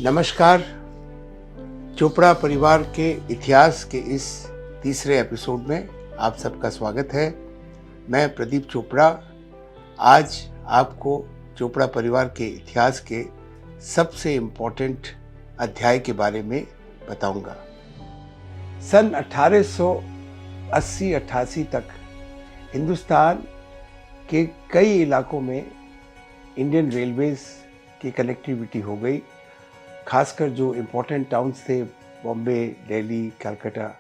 नमस्कार। चोपड़ा परिवार के इतिहास के इस तीसरे एपिसोड में आप सबका स्वागत है। मैं प्रदीप चोपड़ा आज आपको चोपड़ा परिवार के इतिहास के सबसे इम्पोर्टेंट अध्याय के बारे में बताऊंगा। सन 1880-88 तक हिंदुस्तान के कई इलाकों में इंडियन रेलवेज की कनेक्टिविटी हो गई। खासकर जो इम्पोर्टेंट टाउन्स थे, बॉम्बे, दिल्ली, कलकत्ता,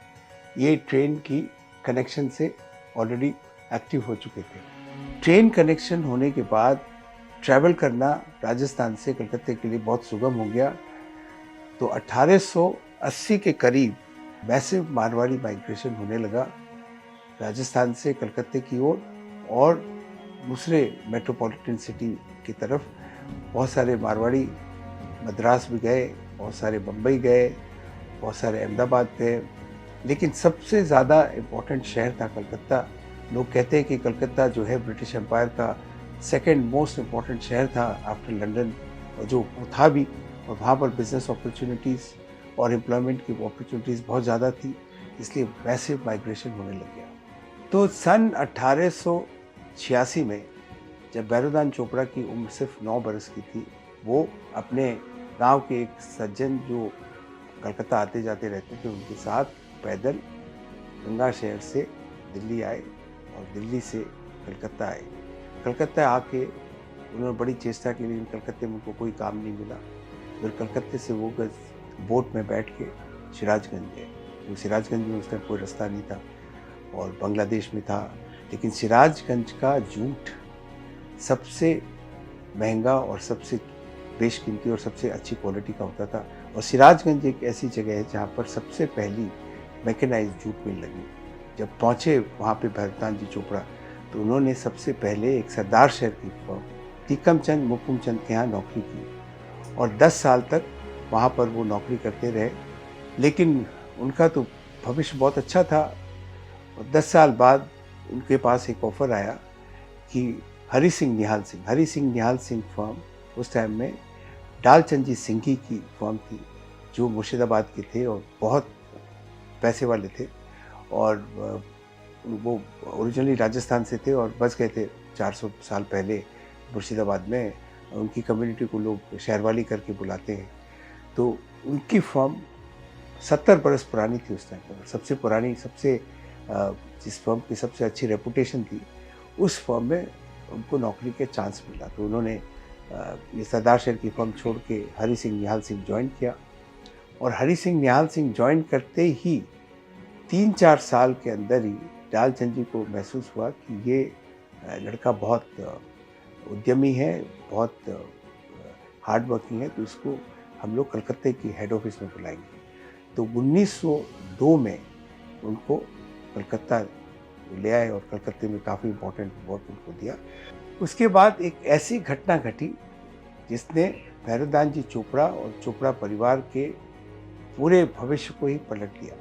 ये ट्रेन की कनेक्शन से ऑलरेडी एक्टिव हो चुके थे। ट्रेन कनेक्शन होने के बाद ट्रैवल करना राजस्थान से कलकत्ते के लिए बहुत सुगम हो गया। तो 1880 के करीब मैसिव मारवाड़ी माइग्रेशन होने लगा राजस्थान से कलकत्ते की ओर और दूसरे मेट्रोपॉलिटन सिटी की तरफ। बहुत सारे मारवाड़ी मद्रास भी गए, बहुत सारे बम्बई गए, बहुत सारे अहमदाबाद गए, लेकिन सबसे ज़्यादा इम्पोर्टेंट शहर था कलकत्ता। लोग कहते हैं कि कलकत्ता जो है ब्रिटिश एम्पायर का सेकंड मोस्ट इम्पोर्टेंट शहर था आफ्टर लंदन, और जो था भी, और वहाँ पर बिजनेस अपॉर्चुनिटीज़ और एम्प्लॉयमेंट की अपॉर्चुनिटीज़ बहुत ज़्यादा थी, इसलिए मैसिव माइग्रेशन होने लग गया। तो सन 1886 में जब भैरोदान चोपड़ा की उम्र सिर्फ 9 बरस की थी, वो अपने गांव के एक सज्जन जो कलकत्ता आते जाते रहते थे उनके साथ पैदल गंगा शहर से दिल्ली आए और दिल्ली से कलकत्ता आए। कलकत्ता आके उन्होंने बड़ी चेष्टा की, लेकिन कलकत्ते में उनको कोई काम नहीं मिला। फिर कलकत्ते से वो बोट में बैठ के सिराजगंज गए। तो सिराजगंज में उस टाइम कोई रास्ता नहीं था और बांग्लादेश में था, लेकिन सिराजगंज का जूट सबसे महंगा और सबसे बेशकीमती और सबसे अच्छी क्वालिटी का होता था। और सिराजगंज एक ऐसी जगह है जहाँ पर सबसे पहली मैकेनाइज्ड जूट मिल लगी। जब पहुँचे वहाँ पे भैरोदान जी चोपड़ा, तो उन्होंने सबसे पहले एक सरदार शहर की फर्म टीकमचंद मुकुमचंद के यहाँ नौकरी की और 10 साल तक वहाँ पर वो नौकरी करते रहे। लेकिन उनका तो भविष्य बहुत अच्छा था और 10 साल बाद उनके पास एक ऑफ़र आया कि हरि सिंह निहाल सिंह फर्म उस टाइम में डालचंद सिंघी की फर्म थी, जो मुर्शिदाबाद के थे और बहुत पैसे वाले थे, और वो ओरिजिनली राजस्थान से थे और बस गए थे 400 साल पहले मुर्शिदाबाद में। उनकी कम्युनिटी को लोग शहरवाली करके बुलाते हैं। तो उनकी फर्म 70 बरस पुरानी थी उस टाइम पर। सबसे पुरानी, जिस फर्म की सबसे अच्छी रेपुटेशन थी, उस फर्म में उनको नौकरी के चांस मिला। तो उन्होंने ये सरदार शहर की फर्म छोड़ के हरि सिंह निहाल सिंह ज्वाइन किया और हरि सिंह निहाल सिंह ज्वाइन करते ही 3-4 साल के अंदर ही डालचंद जी को महसूस हुआ कि ये लड़का बहुत उद्यमी है, बहुत हार्ड वर्किंग है, तो इसको हम लोग कलकत्ते की हेड ऑफिस में बुलाएंगे। तो 1902 में उनको कलकत्ता ले आए और कलकत्ते में काफ़ी इम्पोर्टेंट वर्क उनको दिया। उसके बाद एक ऐसी घटना घटी जिसने भैरोदान जी चोपड़ा और चोपड़ा परिवार के पूरे भविष्य को ही पलट दिया।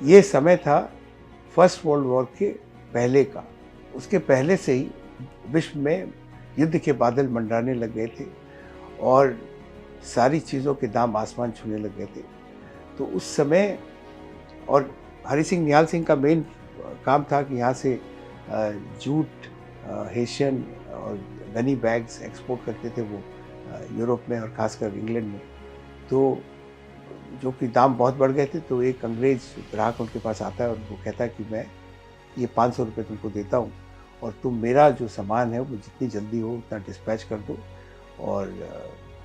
ये समय था फर्स्ट वर्ल्ड वॉर के पहले का। उसके पहले से ही विश्व में युद्ध के बादल मंडराने लग गए थे और सारी चीज़ों के दाम आसमान छूने लग गए थे। तो उस समय, और हरि सिंह निहाल सिंह का मेन काम था कि यहाँ से जूट, हेशियन और गनी बैग्स एक्सपोर्ट करते थे वो यूरोप में और ख़ासकर इंग्लैंड में। तो जो कि दाम बहुत बढ़ गए थे, तो एक अंग्रेज़ ग्राहक उनके पास आता है और वो कहता है कि मैं ये 500 रुपये तुमको देता हूँ और तुम मेरा जो सामान है वो जितनी जल्दी हो उतना डिस्पैच कर दो। और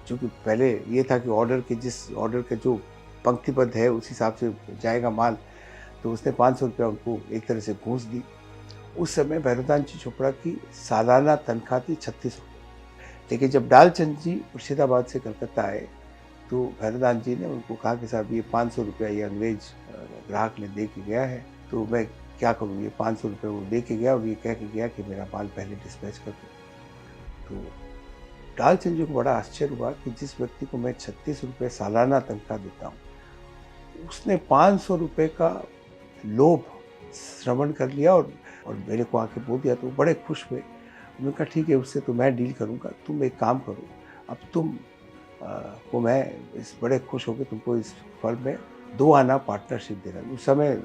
चूँकि पहले ये था कि जिस ऑर्डर का जो पंक्तिबद्ध है उस हिसाब से जाएगा माल, तो उसने 500 रुपया उनको एक तरह से घूस दी। उस समय भैरोदान जी चोपड़ा की सालाना तनख्वाह थी 36 रुपये। लेकिन जब डालचंद जी मुर्शिदाबाद से कलकत्ता आए, तो भैरोदान जी ने उनको कहा कि साहब ये 500 रुपया ये अंग्रेज ग्राहक ने दे के गया है, तो मैं क्या करूँ। ये 500 रुपये वो दे के गया और ये कह के गया कि मेरा माल पहले डिस्पैच कर दो। तो डालचंद जी को बड़ा आश्चर्य हुआ कि जिस व्यक्ति को मैं 36 रुपये सालाना तनख्वाह देता हूँ, उसने 500 रुपये का लोभ श्रवण कर लिया और मेरे को आके बोल दिया। तो बड़े खुश हुए। उन्होंने कहा ठीक है, उससे तो मैं डील करूँगा, तुम एक काम करो, अब तुम को मैं इस बड़े खुश होकर तुमको इस फर्म में 2 आना पार्टनरशिप दे रहा हूँ। उस समय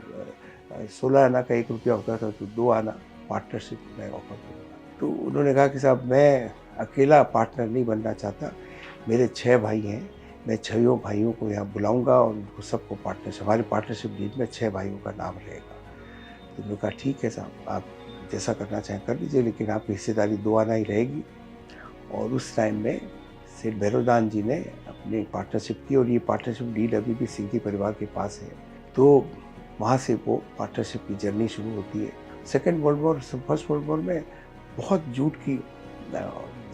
16 आना का 1 रुपया होता था, तो 2 आना पार्टनरशिप मैं ऑफर करूँगा। तो उन्होंने कहा कि साहब मैं अकेला पार्टनर नहीं बनना चाहता, मेरे 6 भाई हैं, मैं 6 भाइयों को यहाँ बुलाऊँगा और उनको सबको पार्टनरशिप, हमारी पार्टनरशिप डीड में 6 भाइयों का नाम रहेगा। तो उन्होंने कहा ठीक है साहब, आप जैसा करना चाहें कर लीजिए, लेकिन आपकी हिस्सेदारी 2 आना ही रहेगी। और उस टाइम में सेठ भैरवदान जी ने अपनी पार्टनरशिप की, और ये पार्टनरशिप डीड अभी भी सिंघी परिवार के पास है। तो वहाँ से वो पार्टनरशिप की जर्नी शुरू होती है। Second world war, first world war में बहुत जूट की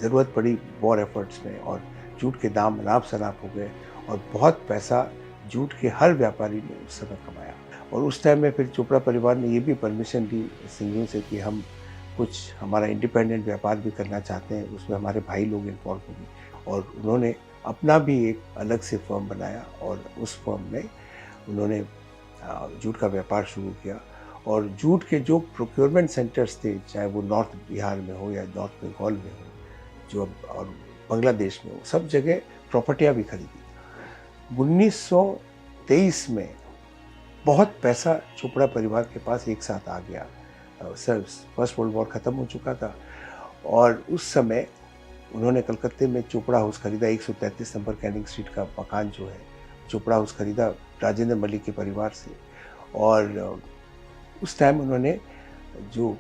ज़रूरत पड़ी वॉर एफर्ट्स में, और जूट के दाम अनाप शनाप हो गए, और बहुत पैसा जूट के हर व्यापारी ने उस समय कमाया। और उस टाइम में फिर चोपड़ा परिवार ने ये भी परमिशन दी सिंघियों से कि हम कुछ हमारा इंडिपेंडेंट व्यापार भी करना चाहते हैं, उसमें हमारे भाई लोग इन्वॉल्व होंगे। और उन्होंने अपना भी एक अलग से फर्म बनाया, और उस फर्म में उन्होंने जूट का व्यापार शुरू किया। और जूट के जो प्रोक्योरमेंट सेंटर्स थे, चाहे वो नॉर्थ बिहार में हो या नॉर्थ बंगाल में हो, जो और बांग्लादेश में हो, सब जगह प्रॉपर्टियाँ भी खरीदी। 1923 में बहुत पैसा चोपड़ा परिवार के पास एक साथ आ गया। सर फर्स्ट वर्ल्ड वॉर ख़त्म हो चुका था, और उस समय उन्होंने कलकत्ते में चोपड़ा हाउस खरीदा, 133 नंबर कैनिंग स्ट्रीट का मकान जो है, चोपड़ा हाउस खरीदा राजेंद्र मलिक के परिवार से। और उस टाइम उन्होंने जो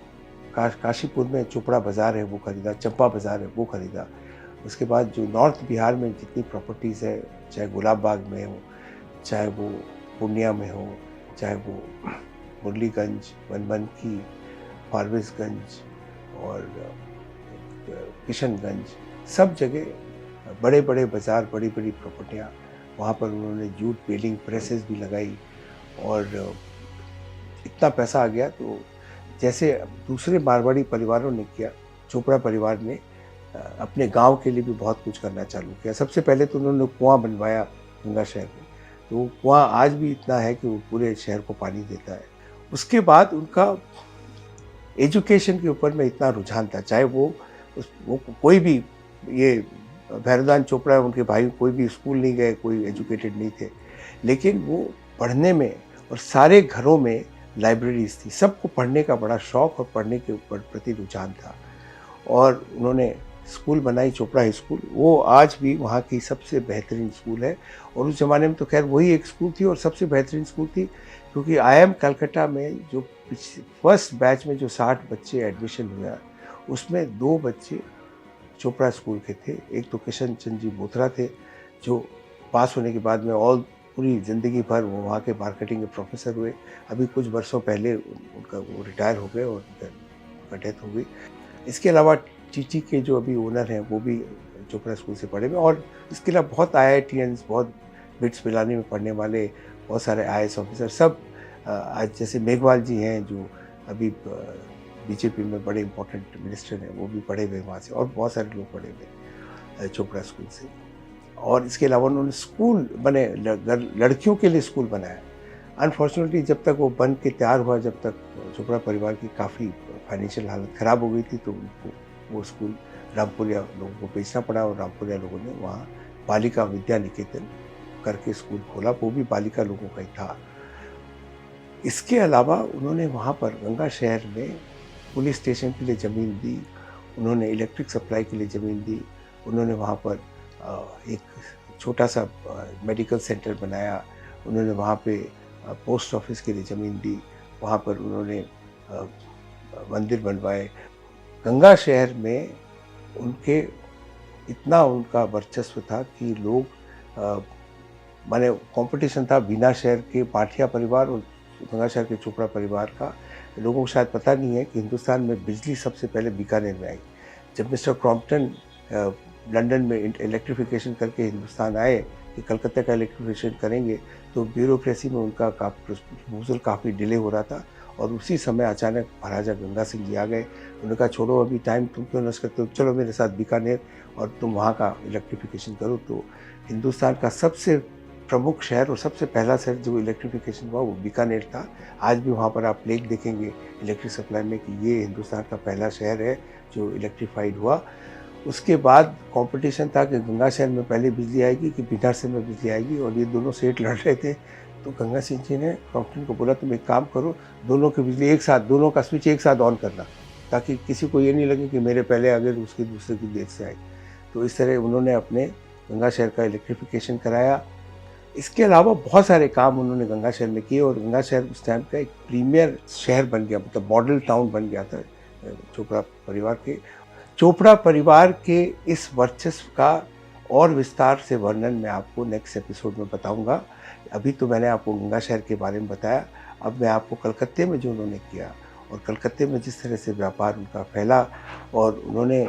काशीपुर में चोपड़ा बाज़ार है वो खरीदा, चंपा बाज़ार है वो खरीदा। उसके बाद जो नॉर्थ बिहार में जितनी प्रॉपर्टीज़ है, चाहे गुलाब बाग में हो, चाहे वो पूर्णिया में हो, चाहे वो मुरलीगंज, बनबनकी, फारबिसगंज और किशनगंज, सब जगह बड़े बड़े बाज़ार, बड़ी बड़ी प्रॉपर्टियाँ, वहाँ पर उन्होंने जूट बेलिंग प्रेसेस भी लगाई। और इतना पैसा आ गया, तो जैसे दूसरे मारवाड़ी परिवारों ने किया, चोपड़ा परिवार ने अपने गांव के लिए भी बहुत कुछ करना चालू किया। सबसे पहले तो उन्होंने कुआं बनवाया गंगा शहर में, तो वो कुआं आज भी इतना है कि वो पूरे शहर को पानी देता है। उसके बाद उनका एजुकेशन के ऊपर में इतना रुझान था, चाहे वो कोई भी, ये भैरवदान चोपड़ा उनके भाई कोई भी स्कूल नहीं गए, कोई एजुकेटेड नहीं थे, लेकिन वो पढ़ने में, और सारे घरों में लाइब्रेरीज थी, सबको पढ़ने का बड़ा शौक़ और पढ़ने के ऊपर प्रति रुझान था। और उन्होंने स्कूल बनाई, चोपड़ा स्कूल, वो आज भी वहाँ की सबसे बेहतरीन स्कूल है। और उस ज़माने में तो खैर वही एक स्कूल थी और सबसे बेहतरीन स्कूल थी, क्योंकि IIM कलकत्ता में जो फर्स्ट बैच में जो 60 बच्चे एडमिशन हुआ, उसमें 2 बच्चे चोपड़ा स्कूल के थे। एक तो किशन चंद जी बोथरा थे, जो पास होने के बाद में पूरी ज़िंदगी भर वो वहाँ के मार्केटिंग के प्रोफेसर हुए। अभी कुछ वर्षों पहले उनका वो रिटायर हो गए और उनका डेथ हो गई। इसके अलावा टीटी के जो अभी ओनर हैं वो भी चोपड़ा स्कूल से पढ़े हुए, और इसके अलावा बहुत IITians, बहुत बिट्स पिलानी में पढ़ने वाले बहुत सारे IAS ऑफिसर, सब आज जैसे मेघवाल जी हैं जो अभी BJP में बड़े इंपॉर्टेंट मिनिस्टर हैं, वो भी पढ़े हुए वहाँ से, और बहुत सारे लोग पढ़े हुए चोपड़ा स्कूल से। और इसके अलावा उन्होंने स्कूल बने, लड़कियों के लिए स्कूल बनाया। अनफॉर्चुनेटली जब तक वो बन के तैयार हुआ, जब तक चोपड़ा परिवार की काफ़ी फाइनेंशियल हालत ख़राब हो गई थी, तो उनको वो स्कूल रामपुरिया लोगों को बेचना पड़ा, और रामपुरिया लोगों ने वहाँ बालिका विद्या निकेतन करके स्कूल खोला, वो भी बालिका लोगों का ही था। इसके अलावा उन्होंने वहाँ पर गंगा शहर में पुलिस स्टेशन के लिए ज़मीन दी, उन्होंने इलेक्ट्रिक सप्लाई के लिए ज़मीन दी, उन्होंने वहाँ पर एक छोटा सा मेडिकल सेंटर बनाया, उन्होंने वहाँ पे पोस्ट ऑफिस के लिए ज़मीन दी, वहाँ पर उन्होंने मंदिर बनवाए। गंगा शहर में उनके इतना उनका वर्चस्व था कि लोग माने कंपटीशन था बीना शहर के पाठिया परिवार और गंगा शहर के चोपड़ा परिवार का। लोगों को शायद पता नहीं है कि हिंदुस्तान में बिजली सबसे पहले बीकानेर में आई। जब मिस्टर क्रॉम्पटन लंदन में इलेक्ट्रिफिकेशन करके हिंदुस्तान आए कि कलकत्ता का इलेक्ट्रिफिकेशन करेंगे, तो ब्यूरोक्रेसी में उनका प्रपोजल काफ़ी डिले हो रहा था, और उसी समय अचानक महाराजा गंगा सिंह जी आ गए। उन्होंने कहा छोड़ो अभी टाइम, तुम क्यों नष्ट करते हो, चलो मेरे साथ बीकानेर और तुम वहाँ का इलेक्ट्रिफिकेशन करो। तो हिंदुस्तान का सबसे प्रमुख शहर और सबसे पहला शहर जो इलेक्ट्रिफिकेशन हुआ वो बीकानेर था। आज भी वहाँ पर आप प्लेक देखेंगे इलेक्ट्रिक सप्लाई में कि ये हिंदुस्तान का पहला शहर है जो इलेक्ट्रीफाइड हुआ। उसके बाद कंपटीशन था कि गंगा शहर में पहले बिजली आएगी कि बीनारसी में बिजली आएगी, और ये दोनों सेठ लड़ रहे थे। तो गंगा सिंह जी ने कंपनी को बोला तुम एक काम करो, दोनों की बिजली एक साथ, दोनों का स्विच एक साथ ऑन करना, ताकि किसी को ये नहीं लगे कि मेरे पहले आ गए उसकी दूसरे की देर से आई। तो इस तरह उन्होंने अपने गंगा शहर का इलेक्ट्रिफिकेशन कराया। इसके अलावा बहुत सारे काम उन्होंने गंगा शहर में किए, और गंगा शहर उस टाइम का एक प्रीमियर शहर बन गया, मतलब मॉडल टाउन बन गया था चोपड़ा परिवार के। चोपड़ा परिवार के इस वर्चस्व का और विस्तार से वर्णन मैं आपको नेक्स्ट एपिसोड में बताऊंगा। अभी तो मैंने आपको गंगा शहर के बारे में बताया, अब मैं आपको कलकत्ते में जो उन्होंने किया और कलकत्ते में जिस तरह से व्यापार उनका फैला, और उन्होंने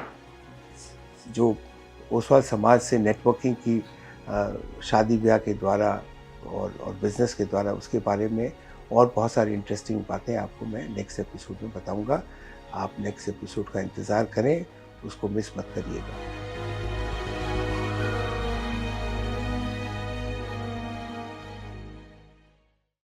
जो ओसवाल समाज से नेटवर्किंग की शादी ब्याह के द्वारा और बिज़नेस के द्वारा, उसके बारे में और बहुत सारी इंटरेस्टिंग बातें आपको मैं नेक्स्ट एपिसोड में बताऊंगा। आप नेक्स्ट एपिसोड का इंतज़ार करें, उसको मिस मत करिएगा।